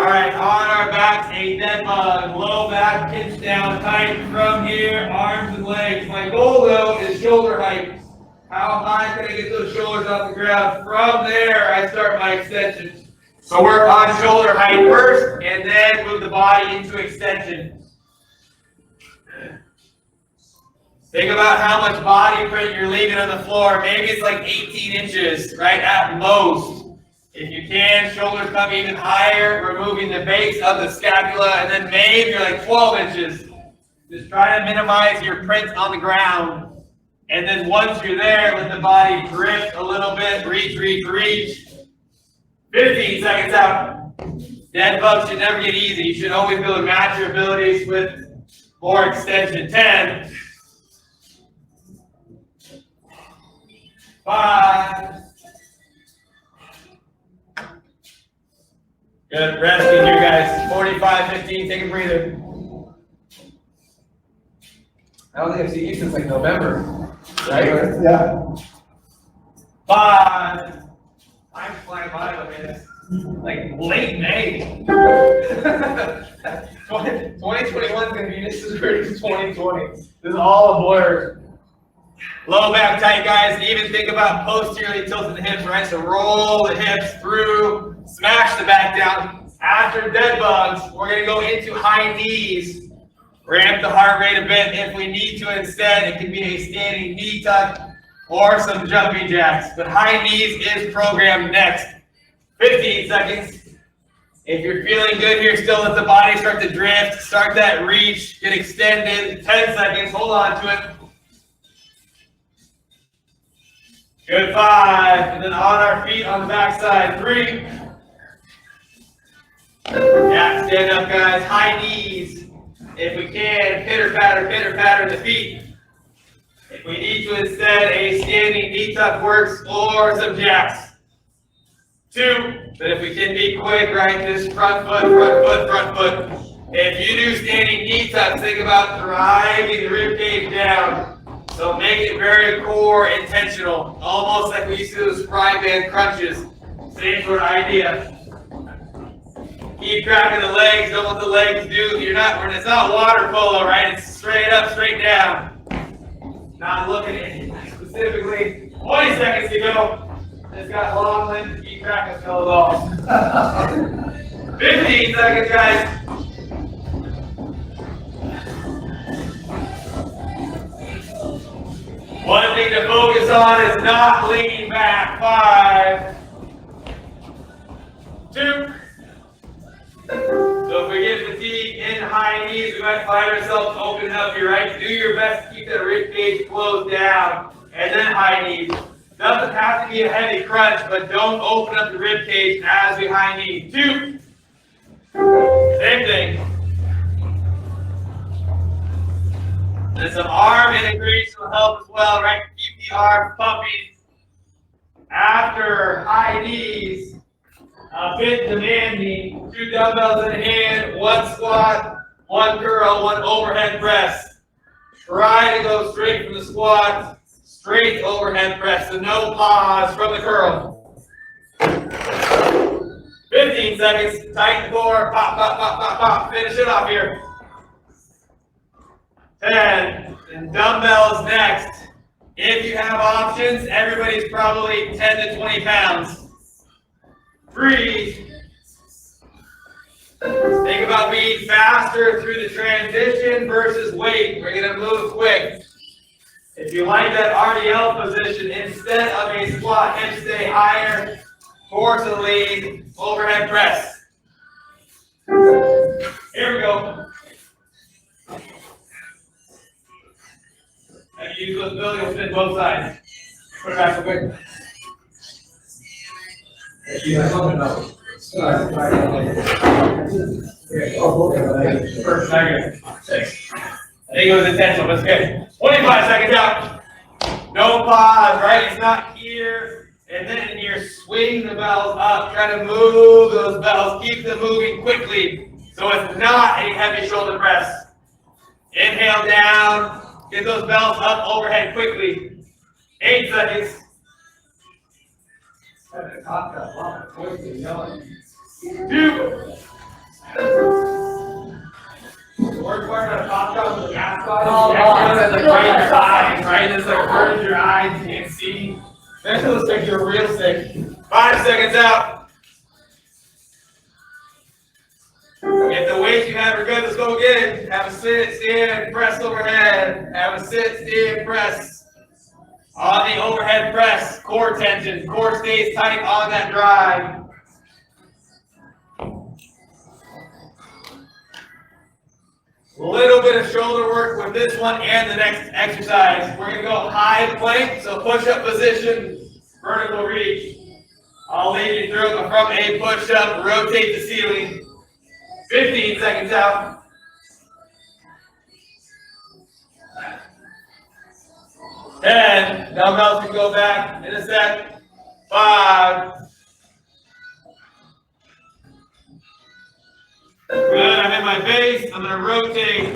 right, on our backs, a dead bug, low back, pinch down, tight from here, arms and legs. My goal though is shoulder height. How high can I get those shoulders off the ground? From there, I start my extensions. So work on shoulder height first, and then move the body into extension. Think about how much body print you're leaving on the floor. Maybe it's like 18 inches, right, at most. If you can, shoulders come even higher, removing the base of the scapula, and then maybe you're like 12 inches. Just try to minimize your print on the ground. And then once you're there, let the body drift a little bit, reach, reach, reach. 15 seconds out. Dead bugs should never get easy. You should always be able to match your abilities with more extension. 10. 5. Good, resting here, guys. 45, 15, take a breather. I don't think I've seen you since like November. Right? Yeah. 5. I'm flying by with this. Like late May. 2021 is going to be just as great as 2020. This is all a blur. Low back tight, guys. Even think about posteriorly tilting the hips, right? So roll the hips through, smash the back down. After dead bugs, we're going to go into high knees. Ramp the heart rate a bit if we need to. Instead, it can be a standing knee tuck or some jumping jacks. But high knees is programmed next. 15 seconds. If you're feeling good here, still let the body start to drift. Start that reach, get extended. 10 seconds, hold on to it. Good, 5, and then on our feet on the back side, 3. Yeah, stand up, guys, high knees. If we can, pitter patter the feet. If we need to instead, a standing knee tuck works or some jacks. 2, but if we can be quick, right, this front foot. If you do standing knee tucks, think about driving the rib cage down. So make it very core intentional, almost like we used to do those fry band crunches. Same sort of idea. Keep cracking the legs, don't let the legs do. It's not water polo, right? It's straight up, straight down. Not looking at it specifically. 20 seconds to go. It's got long limbs, keep cracking those off. 15 seconds, guys. One thing to focus on is not leaning back. 5, 2. So if we get fatigue in high knees, we might find ourselves opening up here, right? Do your best to keep that rib cage closed down, and then high knees. Doesn't have to be a heavy crunch, but don't open up the rib cage as we high knee. 2. Same thing. And some arm integration will help as well, right? Keep the arms pumping. After high knees, a bit demanding. 2 dumbbells in hand, 1 squat, 1 curl, 1 overhead press. Try to go straight from the squat, straight overhead press, so no pause from the curl. 15 seconds, tighten the core, pop. Finish it off here. 10, and dumbbells next. If you have options, everybody's probably 10 to 20 pounds. Breathe. Think about being faster through the transition versus wait. We're going to move quick. If you like that RDL position, instead of a squat, hip stay higher, force a lead, overhead press. Here we go. And use those buildings to both sides. Put it back real quick. First second. 6. I think it was intentional, but it's good. 25 seconds out. No pause, right? It's not here. And then here, swing the bells up. Try to move those bells. Keep them moving quickly. So it's not a heavy shoulder press. Inhale down. Get those bells up overhead quickly. 8 seconds. 2. if you're real sick. 5 seconds out. If the weights you have are good, let's go again. Have a sit, stand, press overhead. Have a sit, stand, press. On the overhead press, core tension. Core stays tight on that drive. A little bit of shoulder work with this one and the next exercise. We're going to go high plank, so push-up position, vertical reach. I'll lead you through it from a push-up, rotate the ceiling. 15 seconds out. 10, dumbbells can go back in a sec. 5. Good, I'm in my base, I'm gonna rotate.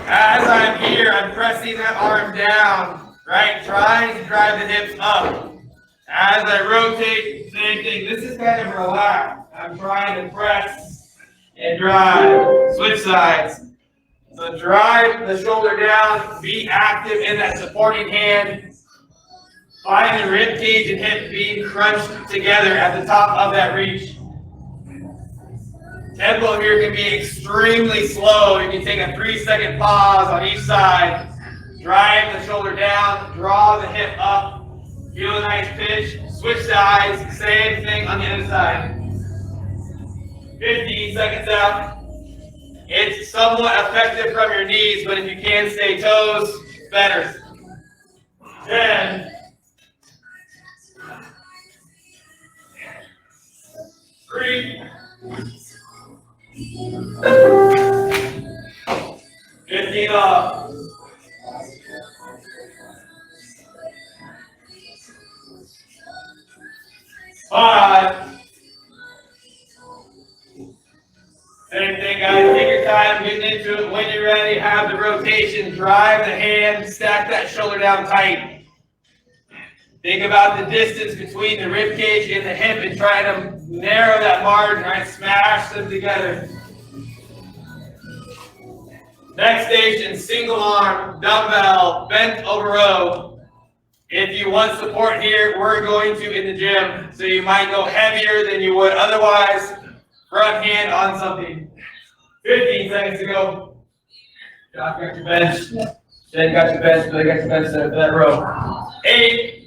As I'm here, I'm pressing that arm down, right? Trying to drive the hips up. As I rotate, same thing. This is kind of relaxed. I'm trying to press and drive. Switch sides. So drive the shoulder down, be active in that supporting hand. Find the rib cage and hip being crunched together at the top of that reach. Tempo here can be extremely slow. You can take a 3-second pause on each side. Drive the shoulder down, draw the hip up. Feel a nice pitch. Switch sides, same thing on the other side. 15 seconds out. It's somewhat effective from your knees, but if you can stay toes, it's better. 10. 3. 15 off. 5. Same thing, guys. Take your time getting into it. When you're ready, have the rotation. Drive the hand. Stack that shoulder down tight. Think about the distance between the rib cage and the hip and try to narrow that margin, right? Smash them together. Next station, single arm, dumbbell, bent over row. If you want support here, we're going to in the gym. So you might go heavier than you would otherwise. Front hand on something. 15 seconds to go. Josh got your bench. Jen got your bench. Billy got your bench set for that row. 8.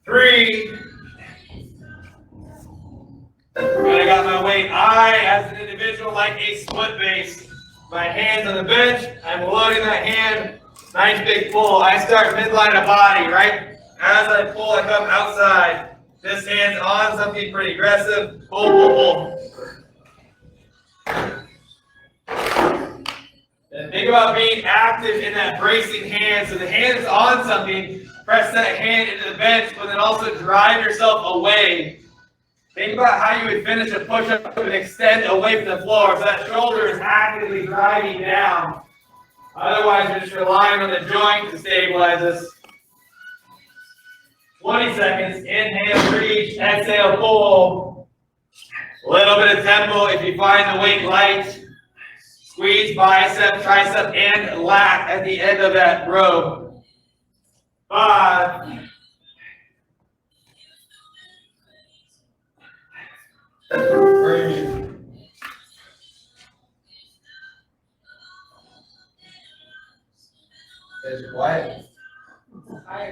3. Good, I got my weight. I, as an individual, like a split base. My hands on the bench. I'm loading that hand. Nice big pull. I start midline of body, right? As I pull, I come outside. This hand's on something pretty aggressive. Pull, pull, pull. And think about being active in that bracing hand. So the hand is on something. Press that hand into the bench, but then also drive yourself away. Think about how you would finish a push-up and extend away from the floor. So that shoulder is actively driving down. Otherwise, you're just relying on the joint to stabilize us. 20 seconds. Inhale, reach. Exhale, pull. A little bit of tempo if you find the weight light. Squeeze bicep, tricep, and lat at the end of that row. 5. 3. Guys are quiet.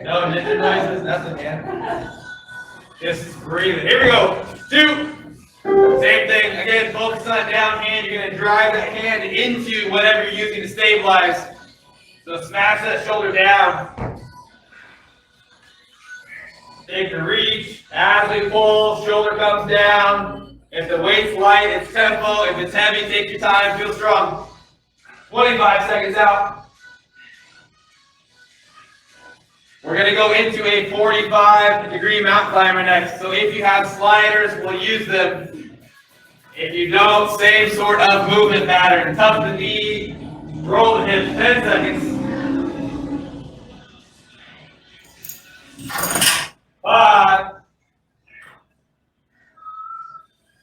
No ninja noises, nothing, man. Just breathe. Here we go. 2. Same thing. Again, focus on that down hand. You're going to drive that hand into whatever you're using to stabilize. So smash that shoulder down. Take the reach. As we pull, shoulder comes down. If the weight's light, it's tempo. If it's heavy, take your time. Feel strong. 25 seconds out. We're going to go into a 45-degree mountain climber next. So if you have sliders, we'll use them. If you don't, same sort of movement pattern. Tuck the knee, roll the hips. 10 seconds. 5.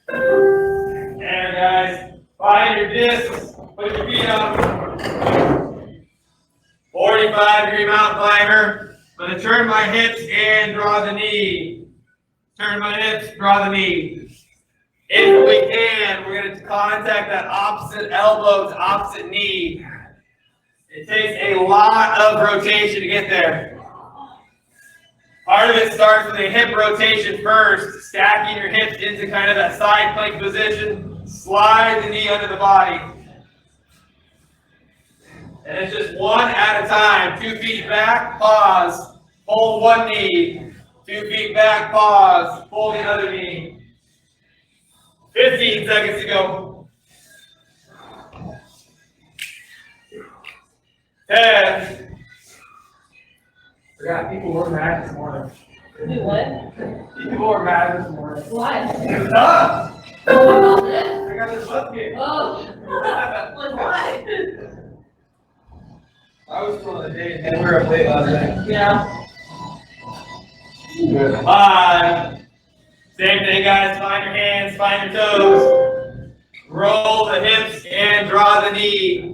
And guys, find your discs. Put your feet up. 45 45-degree mountain climber. I'm going to turn my hips and draw the knee. Turn my hips, draw the knee. If we can, we're going to contact that opposite elbow to opposite knee. It takes a lot of rotation to get there. Part of it starts with a hip rotation first, stacking your hips into kind of that side plank position. Slide the knee under the body. And it's just one at a time. 2 feet back, pause. Hold one knee. 2 feet back, pause. Hold the other knee. 15 seconds to go. 10. Forgot people were mad this morning. Do what? People were mad this morning. Why? It was tough. What about this? I got this butt kick. Oh. Like why? I was feeling the day and we were up late last night. Yeah. Good. 5. Same thing, guys. Find your hands, find your toes. Roll the hips and draw the knee.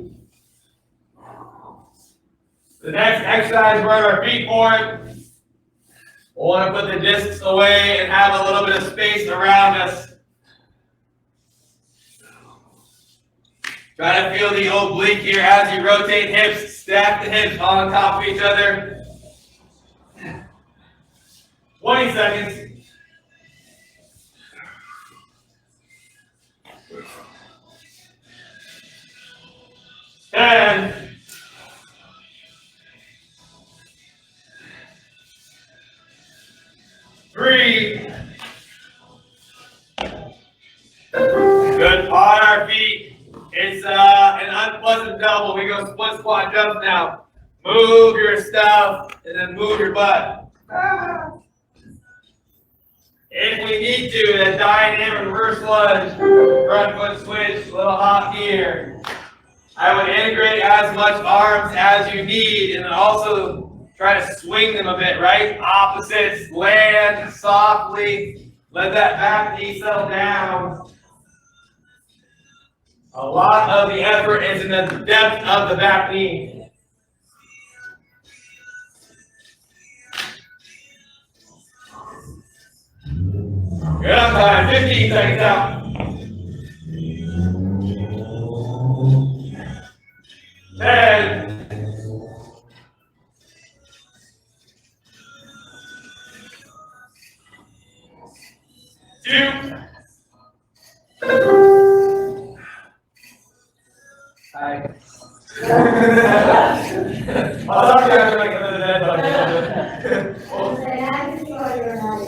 The next exercise, we're on our feet for it. We'll want to put the discs away and have a little bit of space around us. Try to feel the oblique here as you rotate hips. Stack the hips on top of each other. 20 seconds. 10. 3. Good. On our feet. It's an unpleasant double. We go split squat jumps now. Move your stuff and then move your butt. If we need to, then dynamic reverse lunge, front foot switch, a little hop here. I would integrate as much arms as you need and then also try to swing them a bit, right? Opposites, land softly, let that back knee settle down. A lot of the effort is in the depth of the back knee. Good on time, 15 seconds out. 10. 2. Hi. I'll talk to you after like another dead bug.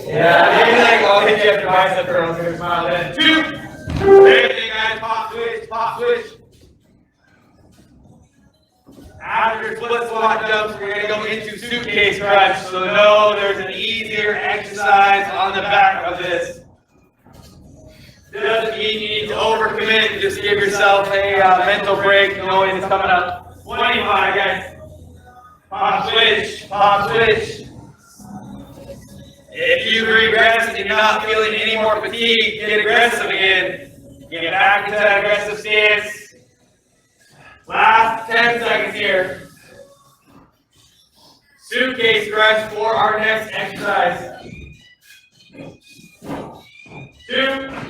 Yeah, maybe like I'll hit you after bicep curls, gonna smile then. 2. Same thing, guys. Pop switch, pop switch. After split squat jumps, we're gonna go into suitcase crunch. So know there's an easier exercise on the back of this. Doesn't mean you need to overcommit. Just give yourself a mental break, knowing it's coming up. 25, guys. Pop switch, pop switch. If you regress and you're not feeling any more fatigue, get aggressive again. Get back into that aggressive stance. Last 10 seconds here. Suitcase crunch for our next exercise. 2.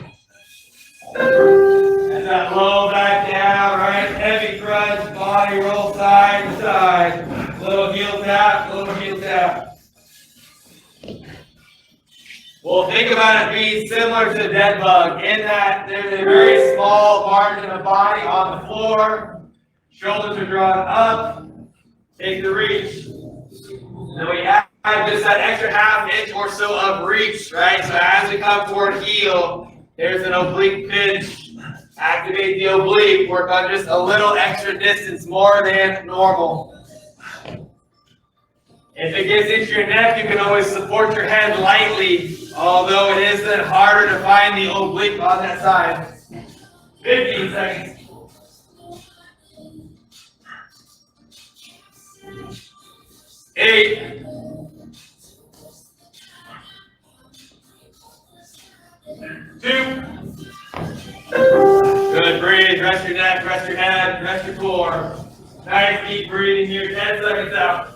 And that low back down, right? Heavy crunch, body roll side to side. Little heel tap, little heel tap. Well, think about it being similar to a dead bug in that there's a very small margin of body on the floor. Shoulders are drawn up. Take the reach. Then we add just that extra ½ inch or so of reach, right? So as we come toward heel, there's an oblique pinch. Activate the oblique. Work on just a little extra distance, more than normal. If it gets into your neck, you can always support your head lightly, although it is then harder to find the oblique on that side. 15 seconds. 8. 2. Good, breathe, rest your neck, rest your head, rest your core. Nice deep breathing here, 10 seconds out.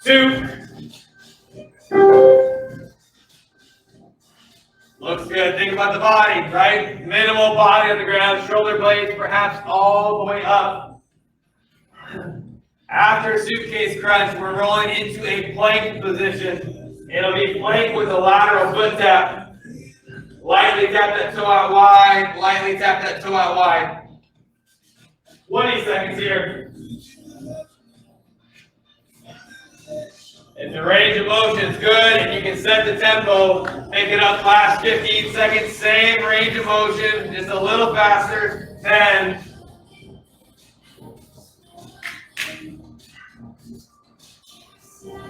2. Looks good. Think about the body, right? Minimal body on the ground, shoulder blades perhaps all the way up. After suitcase crunch, we're rolling into a plank position. It'll be plank with a lateral foot tap. Lightly tap that toe out wide, lightly tap that toe out wide. 20 seconds here. If the range of motion is good and you can set the tempo, pick it up last 15 seconds, same range of motion, just a little faster. 10.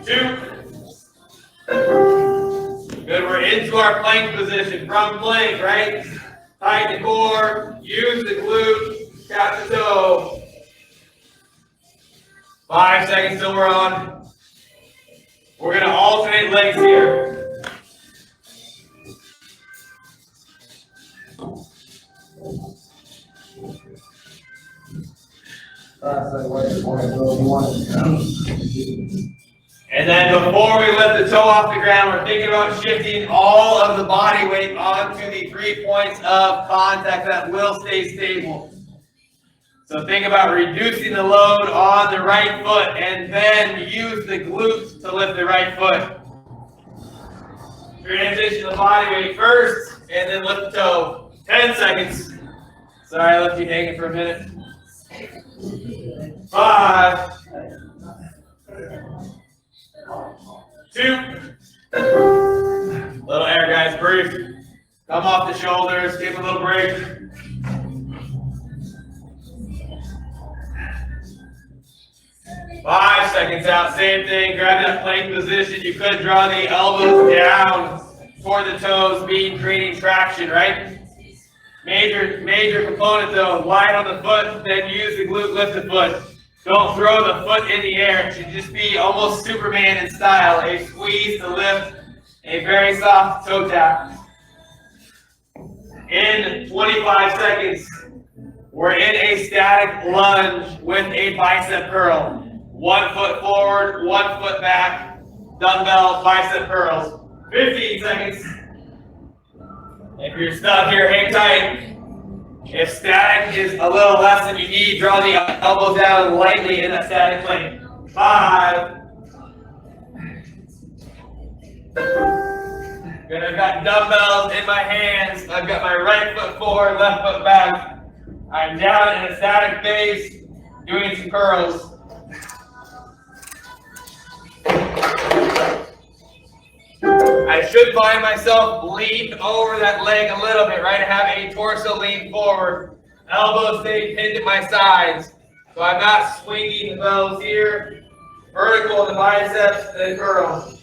2. Good, we're into our plank position. From plank, right? Tighten the core, use the glute, tap the toe. 5 seconds till we're on. We're going to alternate legs here. And then before we lift the toe off the ground, we're thinking about shifting all of the body weight onto the 3 points of contact that will stay stable. So think about reducing the load on the right foot and then use the glutes to lift the right foot. Transition the body weight first and then lift the toe. 10 seconds. Sorry, I left you hanging for a minute. 5. 2. Little air, guys. Breathe. Come off the shoulders. Give a little break. 5 seconds out, same thing, grab that plank position. You could draw the elbows down toward the toes, creating traction, right? Major component though, light on the foot, then use the glute, lift the foot. Don't throw the foot in the air. It should just be almost Superman in style, a squeeze to lift, a very soft toe tap. In 25 seconds, we're in a static lunge with a bicep curl. 1 foot forward, 1 foot back, dumbbell bicep curls. 15 seconds. If you're stuck here, hang tight. If static is a little less than you need, draw the elbows down lightly in that static plank. 5. Good, I've got dumbbells in my hands. I've got my right foot forward, left foot back. I'm down in a static base, doing some curls. I should find myself leaned over that leg a little bit, right? I have a torso lean forward. Elbows stay pinned at my sides. So I'm not swinging the bells here. Vertical in the biceps, then curl.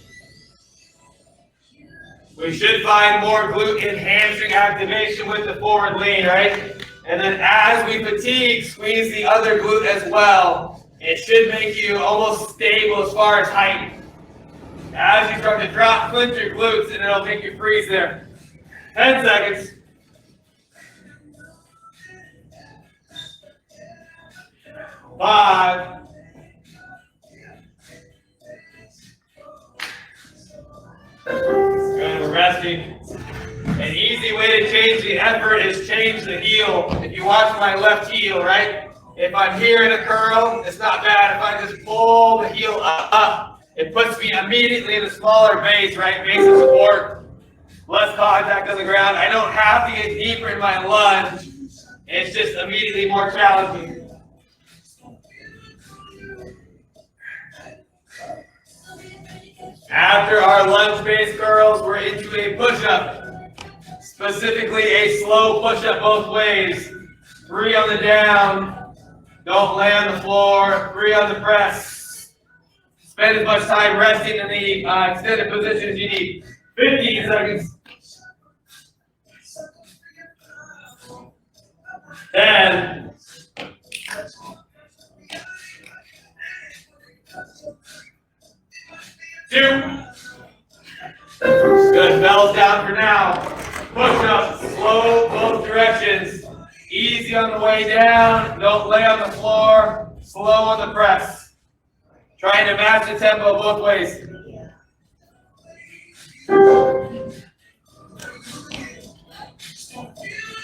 We should find more glute and hamstring activation with the forward lean, right? And then as we fatigue, squeeze the other glute as well. It should make you almost stable as far as height. As you start to drop, clench your glutes, and it'll make you freeze there. 10 seconds. 5. 'Good, we're resting. An easy way to change the effort is change the heel. If you watch my left heel, right? If I'm here in a curl, it's not bad. If I just pull the heel up, it puts me immediately in a smaller base, right? Base of support, less contact on the ground. I don't have to get deeper in my lunge. It's just immediately more challenging. After our lunge base curls, we're into a push-up. Specifically a slow push-up both ways. 3 on the down. Don't lay on the floor. 3 on the press. Spend as much time resting in the extended position as you need. 15 seconds. 10. 2. Good, bells down for now. Push-ups. Slow both directions. Easy on the way down. Don't lay on the floor. Slow on the press. Trying to match the tempo both ways.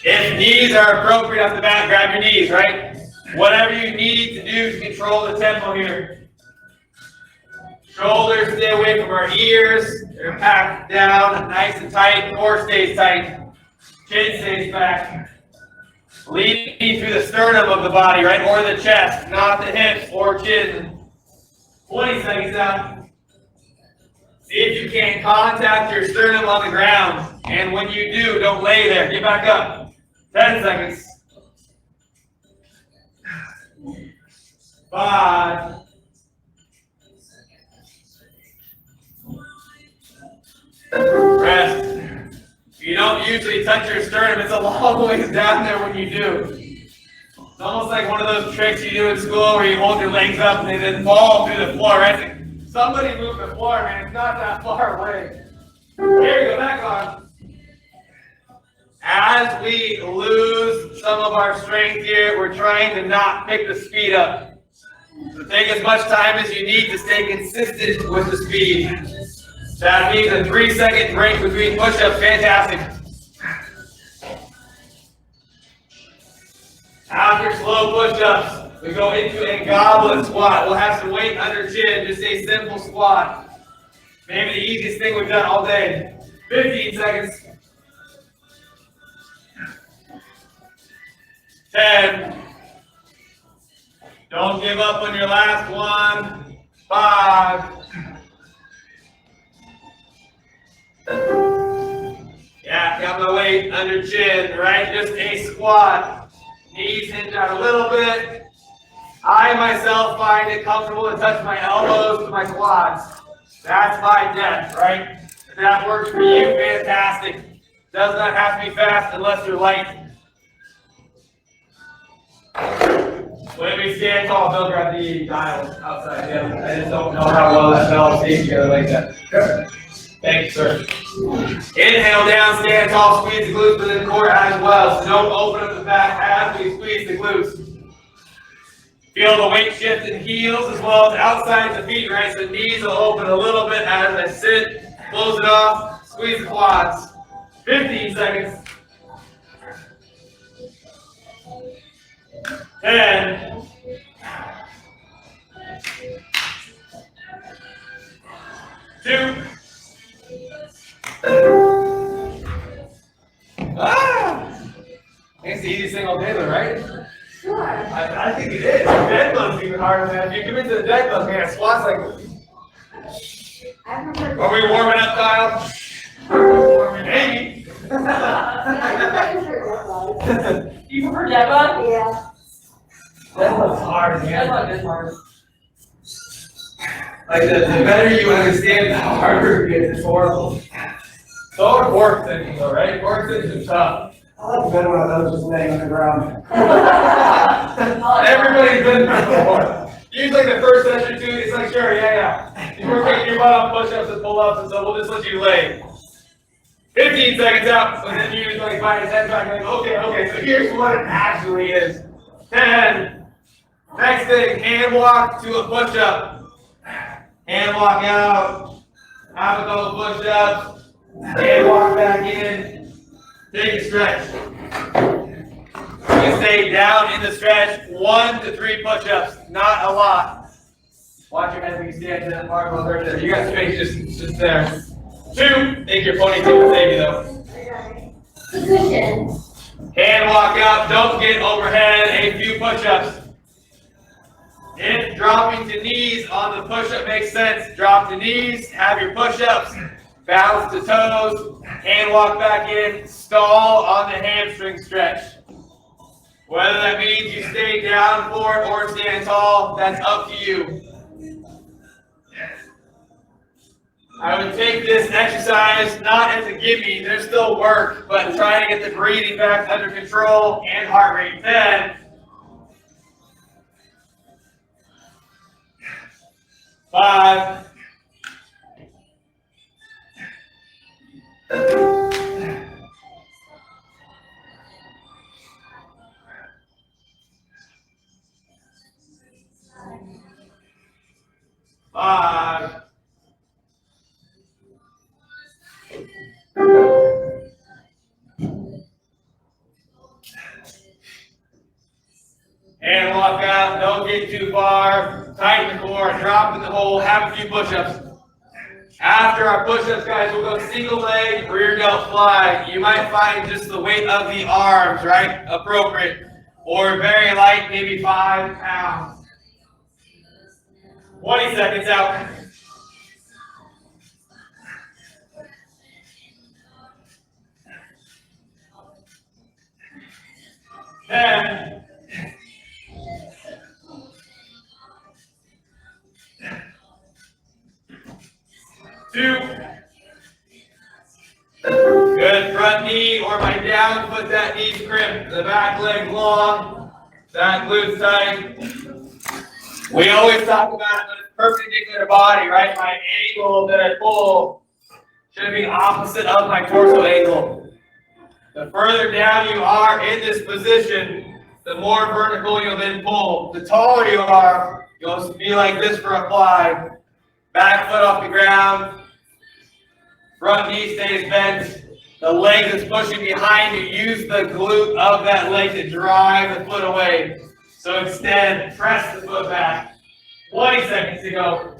If knees are appropriate off the bat, grab your knees, right? Whatever you need to do to control the tempo here. Shoulders stay away from our ears. They're packed down nice and tight. Core stays tight. Chin stays back. Leading through the sternum of the body, right? Or the chest, not the hips or chin. 20 seconds out. See if you can contact your sternum on the ground. And when you do, don't lay there. Get back up. 10 seconds. 5. 4. Rest. You don't usually touch your sternum. It's a long ways down there when you do. It's almost like one of those tricks you do in school where you hold your legs up and they then fall through the floor, right? Somebody move the floor, man. It's not that far away. Here you go, back on. As we lose some of our strength here, we're trying to not pick the speed up. So take as much time as you need to stay consistent with the speed. That means a 3-second break between push-ups. Fantastic. After slow push-ups, we go into a goblet squat. We'll have some weight under chin, just a simple squat. Maybe the easiest thing we've done all day. 15 seconds. 10. Don't give up on your last one. 5. Yeah, got my weight under chin, right? Just a squat. Knees hinge out a little bit. I myself find it comfortable to touch my elbows to my quads. That's my depth, right? If that works for you, fantastic. Does not have to be fast unless you're light. When we stand tall, Bill, grab the dials outside. Yeah, I just don't know how well that bell stays together like that. Good. Thank you, sir. Inhale down, stand tall, squeeze the glutes within the core as well. So don't open up the back as we squeeze the glutes. Feel the weight shift in heels as well as outside the feet, right? So knees will open a little bit as I sit, close it off, squeeze the quads. 15 seconds. 10. 2. It's the easiest thing all day though, right? Sure. I think it is. Deadlift's even harder than that. If you come into the deadlift, man, squats like. Are we warming up, Kyle? Maybe. You prefer deadlift? Yeah. Deadlift's hard, man. Deadlift is hard. Like the better you understand, the harder it gets. It's horrible. So are core sitting though, right? Core sitting is tough. I like the better one of those just laying on the ground. Everybody's been there before. Usually the first session or two, it's like, sure, yeah. You were kicking your butt on push-ups and pull-ups, and so we'll just let you lay. 15 seconds out, and then you like 5 to 10 back, like, okay, so here's what it actually is. 10. Next thing, hand walk to a push-up. Hand walk out. Have a couple push-ups. Hand walk back in. Take a stretch. You stay down in the stretch. 1 to 3 push-ups, not a lot. Watch your head when you stand to that barbell right there. You got space just there. 2. Think your ponytail will save you though. Position. Hand walk out. Don't get overhead. A few push-ups. If dropping to knees on the push-up makes sense, drop to knees. Have your push-ups. Bounce to toes. Hand walk back in. Stall on the hamstring stretch. Whether that means you stay down for it or stand tall, that's up to you. I would take this exercise not as a gimme, there's still work, but try to get the breathing back under control and heart rate. 10. 5. 4. grab a few push-ups. After our push-ups, guys, we'll go single leg, rear delt fly. You might find just the weight of the arms, right, appropriate. Or very light, maybe 5 pounds. 20 seconds out. 10. 2. Good, front knee or my down foot, that knee's crimp. The back leg long, that glute tight. We always talk about the perpendicular body, right? My angle that I pull should be opposite of my torso angle. The further down you are in this position, the more vertical you'll then pull. The taller you are, you'll be like this for a fly. Back foot off the ground. Front knee stays bent. The leg that's pushing behind you, use the glute of that leg to drive the foot away. So extend, press the foot back. 20 seconds to go.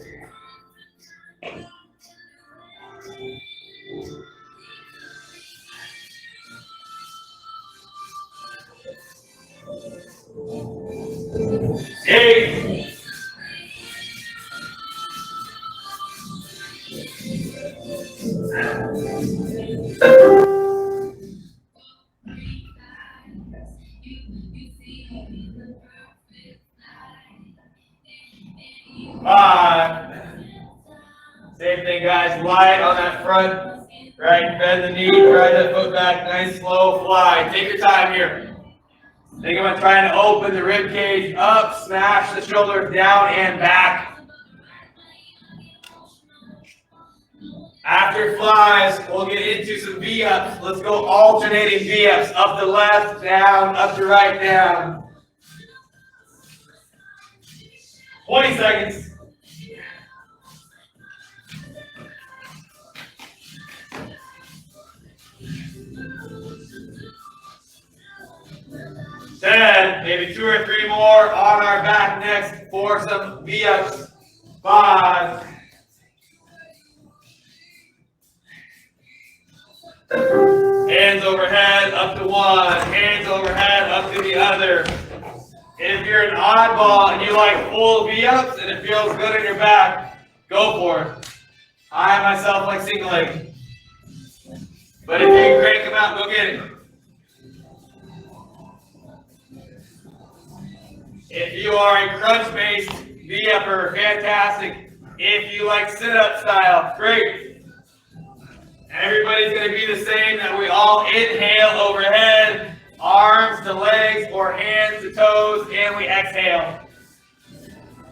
Eight. 5. Same thing, guys. Light on that front. Right, bend the knee, drive that foot back. Nice slow fly. Take your time here. Think about trying to open the rib cage up, smash the shoulders down and back. After flies, we'll get into some V-ups. Let's go alternating V-ups. Up to left, down, up to right, down. 20 seconds. 10, maybe 2 or 3 more on our back next for some V-ups. 5. Hands overhead, up to one. Hands overhead, up to the other. If you're an oddball and you like full V-ups and it feels good in your back, go for it. I myself like single leg. But if you can crank them out, go get it. If you are a crunch-based V-upper, fantastic. If you like sit-up style, great. Everybody's going to be the same, that we all inhale overhead, arms to legs or hands to toes, and we exhale.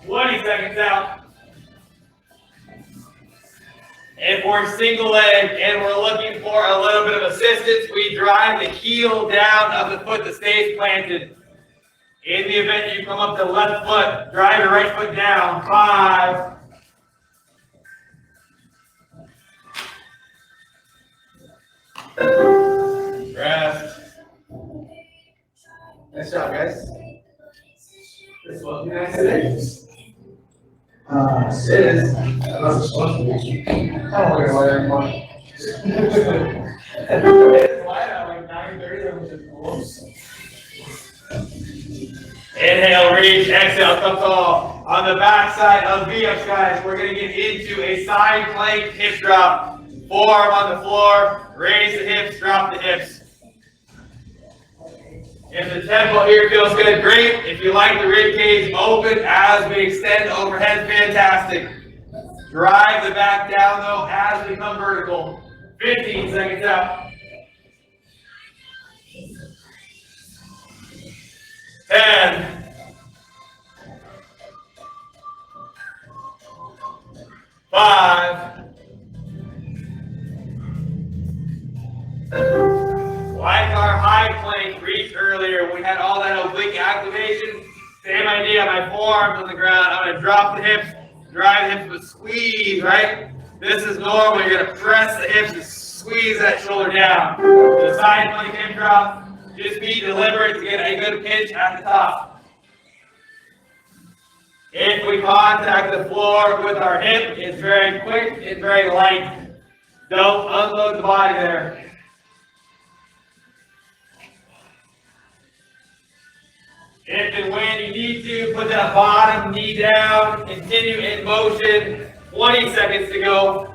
20 seconds out. If we're single leg and we're looking for a little bit of assistance, we drive the heel down of the foot that stays planted. In the event you come up the left foot, drive your right foot down. 5. 4. Rest. Nice job, guys. This will be nice today. It is. I don't wear white anymore. It's light out like 9:30, which is cool. Inhale, reach, exhale, come tall. On the back side of V-ups, guys, we're going to get into a side plank hip drop. Forearm on the floor, raise the hips, drop the hips. If the tempo here feels good, great. If you like the rib cage open as we extend overhead, fantastic. Drive the back down though as we come vertical. 15 seconds out. 10. 5. Like our high plank reach earlier, we had all that oblique activation. Same idea, my forearms on the ground. I'm going to drop the hips, drive the hips, but squeeze, right? This is normal. You're going to press the hips and squeeze that shoulder down. The side plank hip drop, just be deliberate to get a good pinch at the top. If we contact the floor with our hip, it's very quick, it's very light. Don't unload the body there. If and when you need to, put that bottom knee down, continue in motion, 20 seconds to go.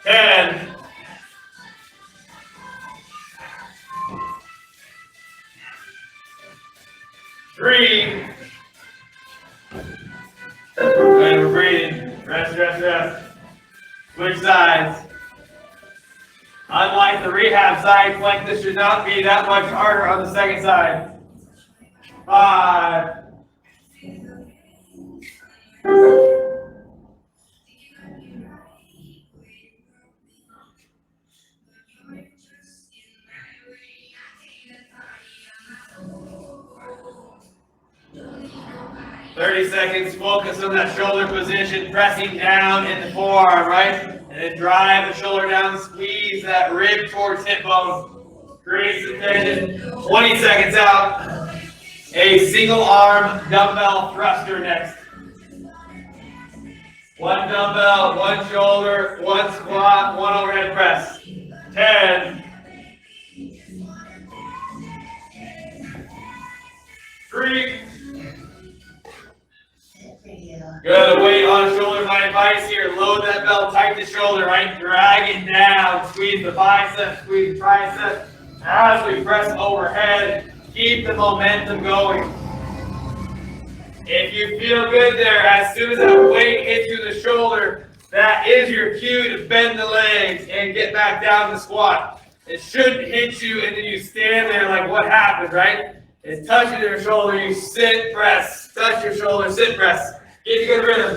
Ten. 3. And we're breathing. Rest, rest, rest. Switch sides. Unlike the rehab side plank, this should not be that much harder on the second side. 5. 30 seconds, focus on that shoulder position, pressing down in the forearm, right? And then drive the shoulder down, squeeze that rib towards hip bone. Create some tension. 20 seconds out. A single arm dumbbell thruster next. 1 dumbbell, 1 shoulder, 1 squat, 1 overhead press. 10. 3. Good, weight on shoulder. My advice here, load that belt tight to shoulder, right? Drag it down, squeeze the bicep, squeeze the tricep. As we press overhead, keep the momentum going. If you feel good there, as soon as that weight hits you in the shoulder, that is your cue to bend the legs and get back down to squat. It shouldn't hit you and then you stand there like what happened, right? It touches your shoulder, you sit, press, touch your shoulder, sit, press. Get a good rhythm.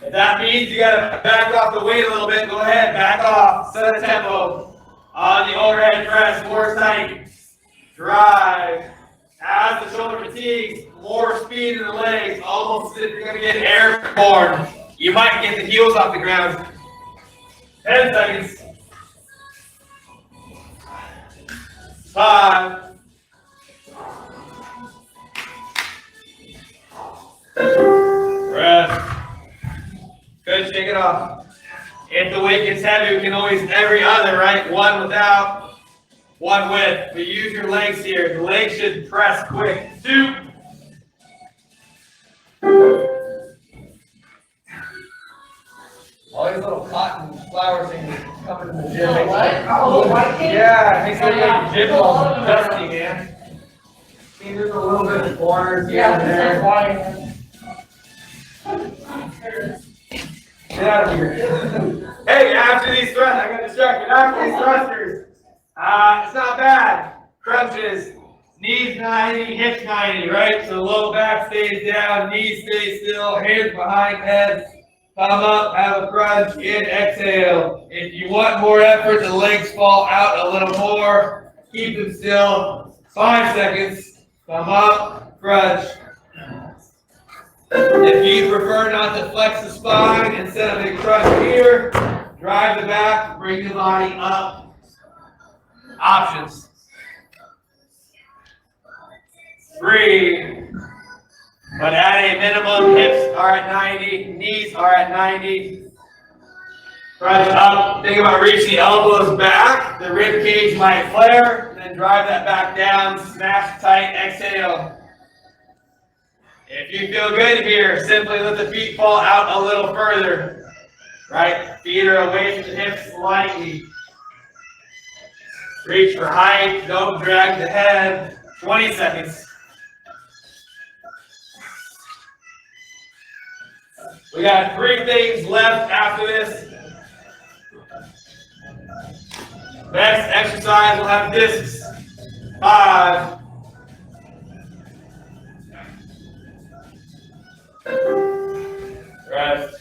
If that means you gotta back off the weight a little bit, go ahead, back off, set a tempo. On the overhead press, more tight. Drive. As the shoulder fatigues, more speed in the legs, almost as if you're gonna get airborne. You might get the heels off the ground. 10 seconds. 5. Rest. Good, shake it off. If the weight gets heavy, we can always every other, right? 1 without, 1 with. But use your legs here. The legs should press quick. 2. All these little cotton flower things coming in the gym. Yeah, it makes it like gym all dusty, man. See, there's a little bit of corners here and there. Get out of here. Hey, after these thrusters, I got distracted. After these thrusters, it's not bad. Crunches, knees 90, hips 90, right? So low back stays down, knees stay still, hands behind head. Come up, have a crunch, in, exhale. If you want more effort, the legs fall out a little more. Keep them still. 5 seconds. Come up, crunch. If you prefer not to flex the spine, instead of a crunch here, drive the back, bring the body up. Options. 3. But at a minimum, hips are at 90, knees are at 90. Crunch up. Think about reaching the elbows back. The rib cage might flare. Then drive that back down. Smash tight. Exhale. If you feel good here, simply let the feet fall out a little further. Right? Feet are away from the hips slightly. Reach for height. Don't drag the head. 20 seconds. We got 3 things left after this. Next exercise, we'll have discs. 5. Rest.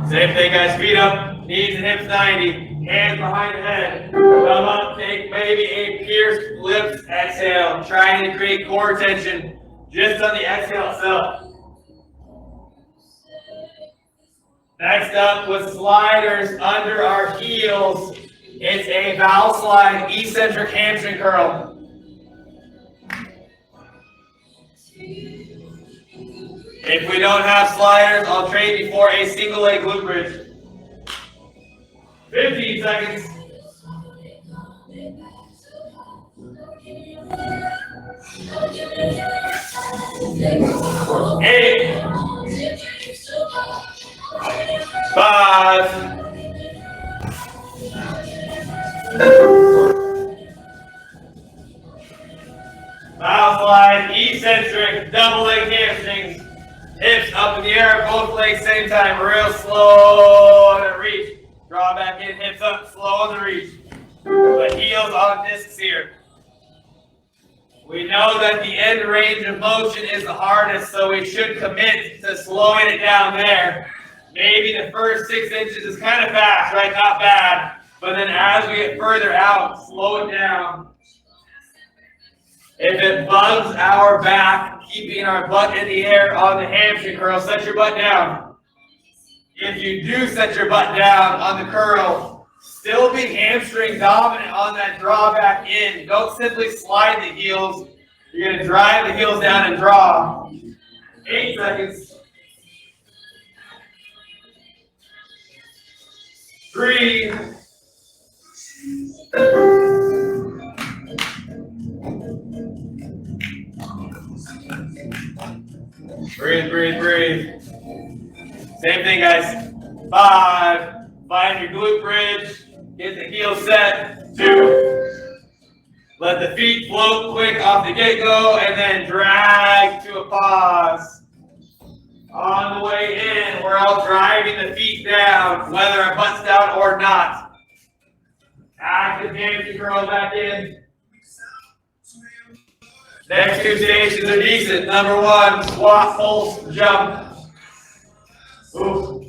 Same thing, guys. Feet up, knees and hips 90. Hands behind the head. Come up, take maybe a pierced lips exhale. Trying to create core tension. just on the exhale itself. Next up with sliders under our heels, it's a valve slide eccentric hamstring curl. If we don't have sliders, I'll trade you for a single leg glute bridge. 15 seconds. 8, 5, 'Valve slide, eccentric, double leg hamstrings, hips up in the air, both legs same time, real slow on the reach. Draw back in, hips up, slow on the reach. The heels on discs here. We know that the end range of motion is the hardest, so we should commit to slowing it down there. Maybe the first 6 inches is kind of fast, right? Not bad. But then as we get further out, slow it down. If it bugs our back, keeping our butt in the air on the hamstring curl, set your butt down. If you do set your butt down on the curl, still be hamstring dominant on that draw back in. Don't simply slide the heels. You're going to drive the heels down and draw. 8 seconds. 3. 3. Same thing, guys. 5. Find your glute bridge. Get the heel set. 2. Let the feet float quick off the get-go, and then drag to a pause. On the way in, we're all driving the feet down, whether our butt's down or not. Active hamstring curl back in. Next 2 stations are decent. Number 1, squat, pulse, jump. Ooh.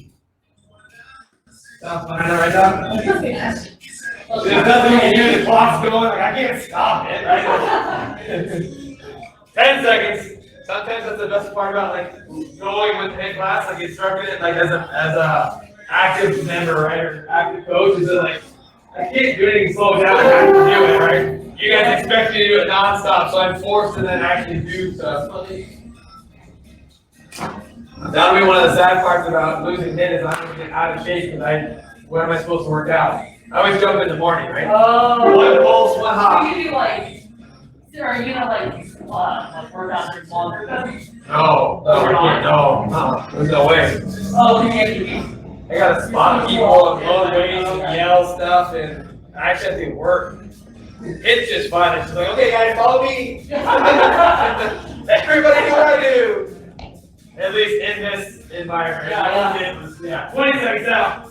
Sounds fine right now. There's nothing you can do. The clock's going. Like, I can't stop it. Right? 10 seconds. Sometimes that's the best part about like going with the class, like instructing it, like as a active member, right, or active coach, is that like I can't do anything slow down. I have to do it, right? You guys expect me to do it nonstop, so I'm forced to then actually do stuff. That'll be one of the sad parts about losing HIIT is I'm going to get out of shape because when am I supposed to work out? I always jump in the morning, right? Oh. 1 pulse, 1 hop. You do like, are you gonna like work out your longer? No, I can't. No, there's no way. Oh, okay. I gotta spot people and blow weights and yell stuff, and I actually have to work. It's just fun. It's just like, okay, guys, follow me. Everybody do what I do. At least in this environment. Yeah. 20 seconds out.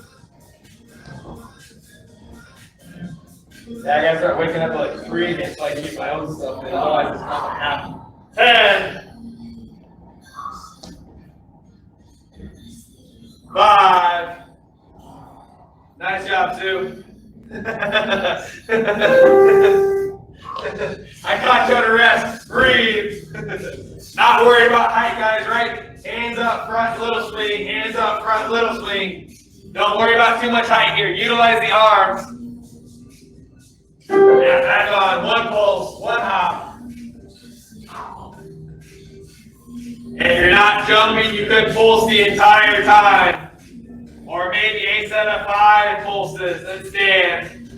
Yeah, I gotta start waking up at like 3 and get like eat my own stuff, and otherwise it's not gonna happen. 10. 5. Nice job, Sue. I caught you on a rest. Breathe. Not worried about height, guys, right? Hands up front, little swing. Hands up front, little swing. Don't worry about too much height here. Utilize the arms. Yeah, back on. 1 pulse, 1 hop. If you're not jumping, you could pulse the entire time. Or maybe a set of 5 pulses and stand.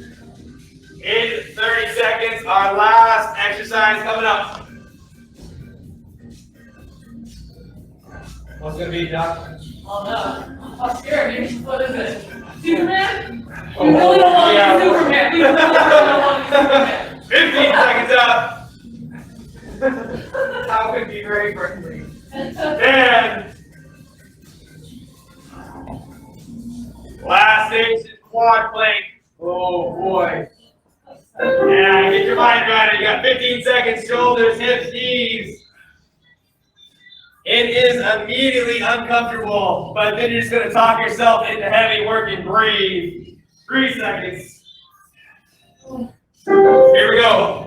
In 30 seconds, our last exercise coming up. What's going to be, Doc? Oh no. I'm scared, dude. What is it? Superman? We really don't want to be Superman. We really don't want to be Superman. 15 seconds up. That would be very friendly. 10. Last station, quad plank. Oh boy. Yeah, get your mind right. You got 15 seconds, shoulders, hips, knees. It is immediately uncomfortable, but then you're just going to talk yourself into heavy work and breathe. 3 seconds. Here we go.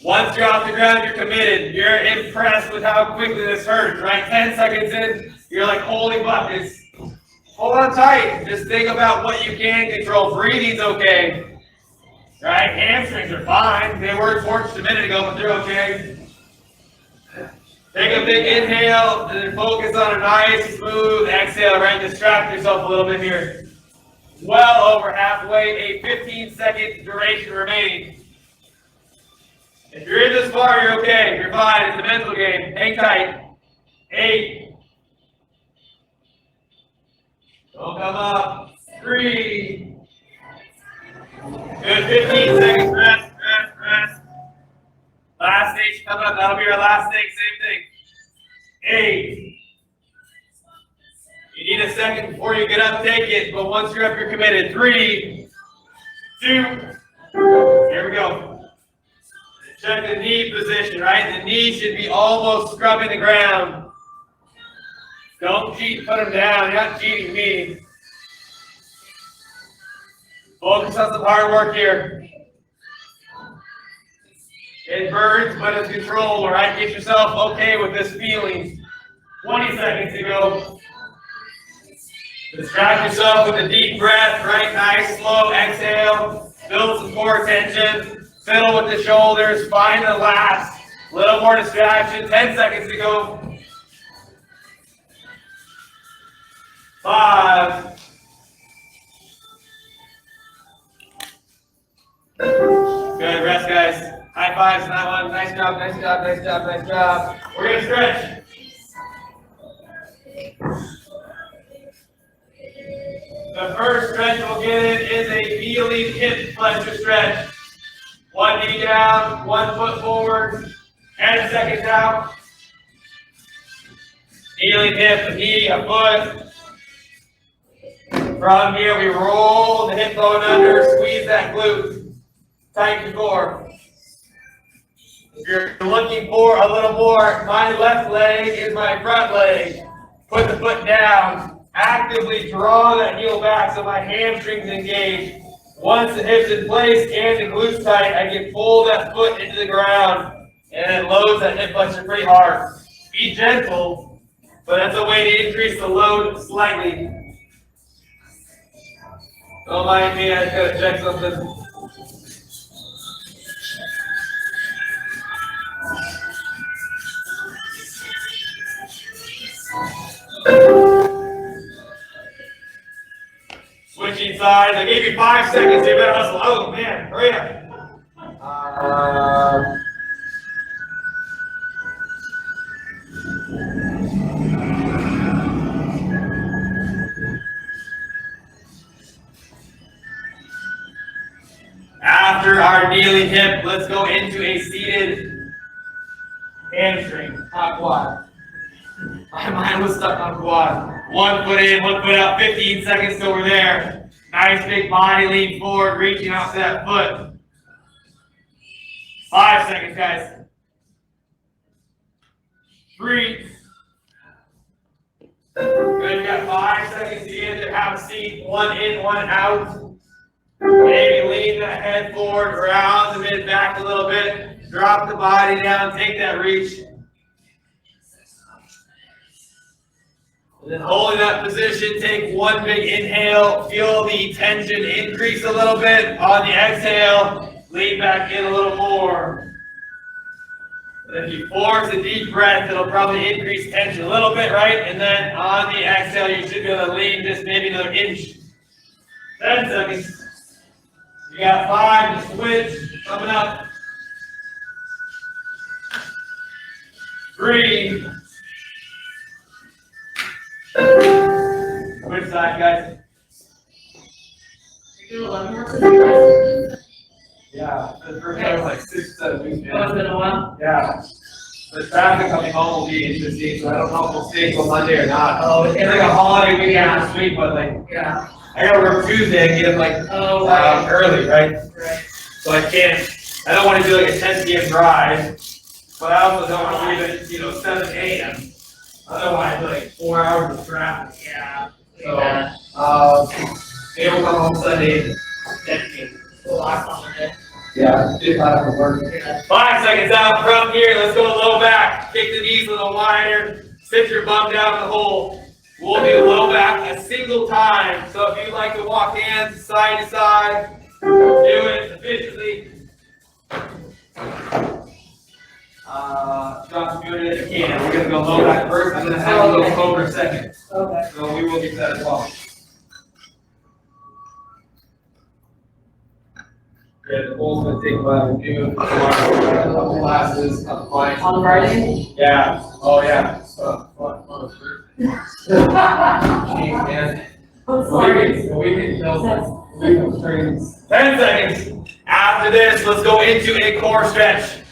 Once you're off the ground, you're committed. You're impressed with how quickly this hurts, right? 10 seconds in, you're like holding buckets. Hold on tight. Just think about what you can control. Breathing's okay. Right? Hamstrings are fine. They were torched a minute ago, but they're okay. Take a big inhale, and then focus on a nice, smooth exhale, right? Distract yourself a little bit here. Well over halfway, a 15-second duration remaining. If you're in this far, you're okay. You're fine. It's a mental game. Hang tight. 8. Don't come up. 3. Good. 15 seconds. Rest. Last stage coming up. That'll be our last thing. Same thing. 8. You need a second before you get up. Take it. But once you're up, you're committed. 3, 2. Here we go. Check the knee position, right? The knee should be almost scrubbing the ground. Don't cheat, put them down. You're not cheating me. Focus on some hard work here. It burns, but it's controlled, all right? Get yourself okay with this feeling. 20 seconds to go. Distract yourself with a deep breath, right? Nice, slow exhale. Build some core tension. Fiddle with the shoulders, find the last. Little more distraction, 10 seconds to go. 5. Good, rest guys. High fives on that one. Nice job, nice job, nice job, nice job. We're gonna stretch. The first stretch we'll get in is a kneeling hip flexor stretch. 1 knee down, 1 foot forward, 10 seconds out. Kneeling hip, a knee, a foot. From here, we roll the hip bone under, squeeze that glute. Tighten the core. If you're looking for a little more, my left leg is my front leg. Put the foot down. Actively draw that heel back so my hamstrings engage. Once the hip's in place and the glutes tight, I can pull that foot into the ground and it loads that hip flexor pretty hard. Be gentle, but that's a way to increase the load slightly. Don't mind me, I just gotta check something. Switching sides. I gave you 5 seconds. You better hustle. Oh man, hurry up. After our kneeling hip, let's go into a seated hamstring, not quad. My mind was stuck on quad. 1 foot in, 1 foot out, 15 seconds till we're there. Nice big body, lean forward, reaching out to that foot. 5 seconds, guys. 3. Good, you got 5 seconds to get there. Have a seat, 1 in, 1 out. Maybe lean the head forward, round the mid back a little bit. Drop the body down, take that reach. And then holding that position, take 1 big inhale, feel the tension increase a little bit. On the exhale, lean back in a little more. And if you force a deep breath, it'll probably increase tension a little bit, right? And then on the exhale, you should be able to lean just maybe another inch. 10 seconds. You got 5 to switch, coming up. 3. Switch side, guys. You do 11 more? Yeah, the first time was like 6, 7 weeks. Oh, it's been a while? Yeah. The traffic coming home will be interesting, so I don't know if we'll stay till Monday or not. Oh, It's like a holiday weekend this week, but like, Yeah. I gotta work Tuesday and get like, Oh, right. early, right? Right. So I don't wanna do like a 10 p.m. drive, but I also don't wanna leave at, 7 a.m. Otherwise, like 4 hours of traffic. Yeah. So, maybe we'll come home Sunday, 10 p.m. We'll lock on it. Yeah, it's not gonna work. 5 seconds out from here. Let's go low back. Kick the knees a little wider. Sit your bum down in the hole. We'll do low back a single time. So if you like to walk hands side to side, do it efficiently. Drop the unit if you can. We're gonna go low back first, and then have a little cobra second. Okay. So we will get that as well. Yeah, the hole's gonna take about noon. Couple classes, couple clients. On Friday? Yeah. Oh yeah. Man. I'm sorry. We can tell. 10 seconds. After this, let's go into a core stretch.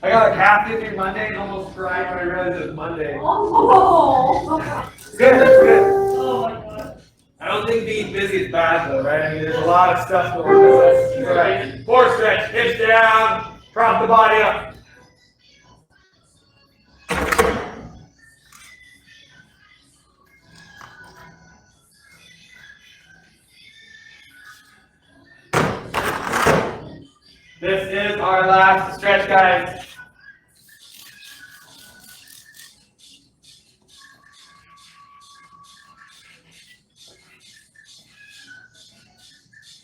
I got like half in here Monday and almost cried when I realized it was Monday. Oh. Good, that's good. Oh my God. I don't think being busy is bad though, right? I mean, there's a lot of stuff going on. All right. Core stretch. Hips down. Prop the body up. This is our last stretch, guys.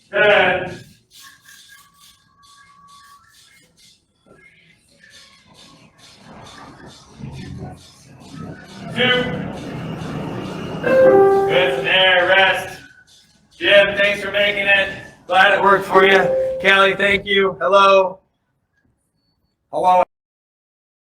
Good. Two. Good, some air, rest. Jim, thanks for making it. Glad it worked for you. Kelly, thank you. Hello. Hello.